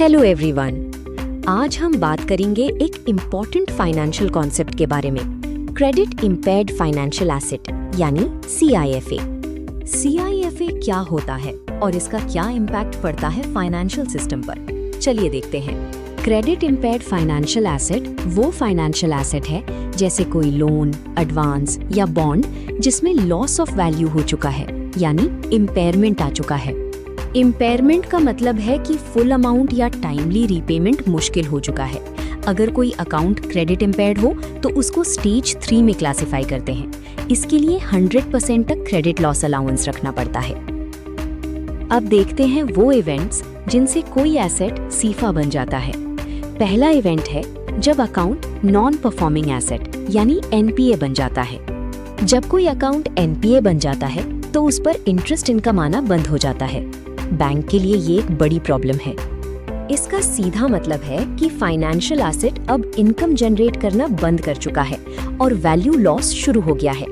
Hello everyone, आज हम बात करेंगे एक इम्पॉर्टेंट फाइनेंशियल कॉन्सेप्ट के बारे में, क्रेडिट इम्पेयर्ड फाइनेंशियल एसेट यानी CIFA। CIFA क्या होता है और इसका क्या इम्पैक्ट पड़ता है फाइनेंशियल सिस्टम पर, चलिए देखते हैं। क्रेडिट इम्पेयर्ड फाइनेंशियल एसेट वो फाइनेंशियल एसेट है जैसे कोई लोन, एडवांस या बॉन्ड जिसमें लॉस ऑफ वैल्यू हो चुका है यानी इम्पेयरमेंट आ चुका है। इम्पेयरमेंट का मतलब है कि फुल अमाउंट या टाइमली रीपेमेंट मुश्किल हो चुका है। अगर कोई अकाउंट क्रेडिट इम्पेयर्ड हो तो उसको स्टेज 3 में क्लासिफाई करते हैं। इसके लिए 100% तक क्रेडिट लॉस अलाउंस रखना पड़ता है। अब देखते हैं वो इवेंट्स जिनसे कोई एसेट सीफा बन जाता है। पहला इवेंट है जब अकाउंट नॉन परफॉर्मिंग एसेट यानी NPA बन जाता है। जब कोई अकाउंट NPA बन जाता है तो उस पर इंटरेस्ट इनकम आना बंद हो जाता है। बैंक के लिए ये एक बड़ी प्रॉब्लम है। इसका सीधा मतलब है कि फाइनेंशियल एसेट अब इनकम जनरेट करना बंद कर चुका है और वैल्यू लॉस शुरू हो गया है।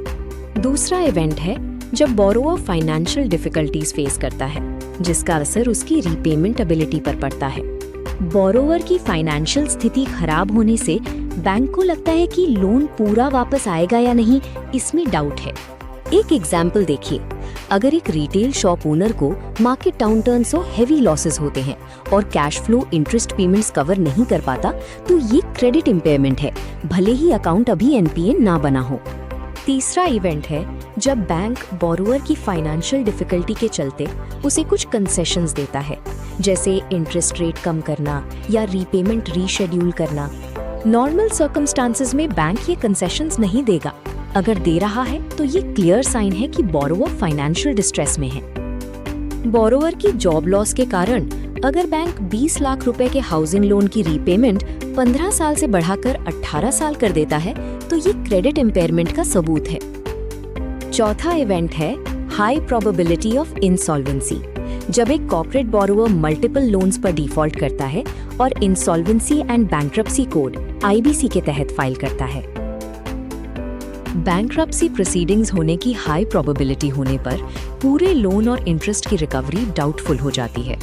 दूसरा इवेंट है जब बोरोवर फाइनेंशियल डिफिकल्टीज फेस करता है जिसका असर उसकी रीपेमेंट एबिलिटी पर पड़ता है। बोरोवर की फाइनेंशियल स्थिति खराब होने से बैंक को लगता है कि लोन पूरा वापस आएगा या नहीं, इसमें डाउट है। एक एग्जाम्पल देखिए, अगर एक रिटेल शॉप ओनर को मार्केट डाउनटर्न से हेवी लॉसेस होते हैं और cash flow interest payments cover नहीं कर पाता तो ये क्रेडिट इम्पेयरमेंट है, भले ही अकाउंट अभी NPA ना बना हो। तीसरा इवेंट है जब बैंक बोरोवर की फाइनेंशियल डिफिकल्टी के चलते उसे कुछ कंसेशंस देता है, जैसे इंटरेस्ट रेट कम करना या रीपेमेंट रीशेड्यूल करना। नॉर्मल सर्कमस्टांसेस में बैंक ये कंसेशंस नहीं देगा। अगर दे रहा है तो ये क्लियर साइन है कि बोरोवर फाइनेंशियल डिस्ट्रेस में है। बोरोवर की जॉब लॉस के कारण अगर बैंक 20 लाख रुपए के हाउसिंग लोन की रीपेमेंट 15 साल से बढ़ाकर 18 साल कर देता है तो ये क्रेडिट इम्पेयरमेंट का सबूत है। चौथा इवेंट है हाई प्रोबेबिलिटी ऑफ इंसॉल्वेंसी, जब एक कॉर्पोरेट बोरोवर मल्टीपल लोन्स पर डिफॉल्ट करता है और insolvency and bankruptcy code IBC के तहत फाइल करता है। बैंक्रप्सी प्रोसीडिंग्स होने की हाई प्रोबेबिलिटी होने पर पूरे लोन और इंटरेस्ट की रिकवरी डाउटफुल हो जाती है।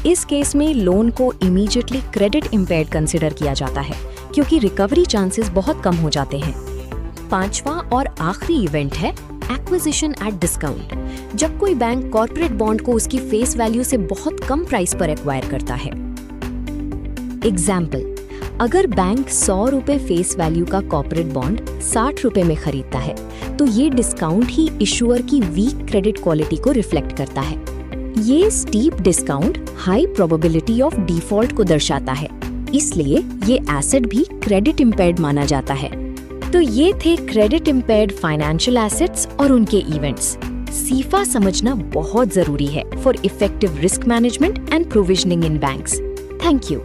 इस केस में लोन को इमीडिएटली क्रेडिट इम्पेयर्ड कंसिडर किया जाता है क्योंकि रिकवरी चांसेस बहुत कम हो जाते हैं। पांचवा और आखिरी इवेंट है एक्विजिशन एट डिस्काउंट, जब कोई बैंक कॉर्पोरेट बॉन्ड को उसकी फेस वैल्यू से बहुत कम प्राइस पर एक्वायर करता है। एग्जाम्पल, अगर बैंक 100 रुपए फेस वैल्यू का कॉर्पोरेट बॉन्ड 60 रुपए में खरीदता है तो ये डिस्काउंट ही इशूअर की वीक क्रेडिट क्वालिटी को रिफ्लेक्ट करता है। ये steep discount high probability of default को दर्शाता है, इसलिए ये एसेट भी क्रेडिट इम्पेयर्ड माना जाता है। तो ये थे क्रेडिट इम्पेयर्ड फाइनेंशियल एसेट्स और उनके इवेंट्स। सीफा समझना बहुत जरूरी है for effective risk management and provisioning in banks. Thank you.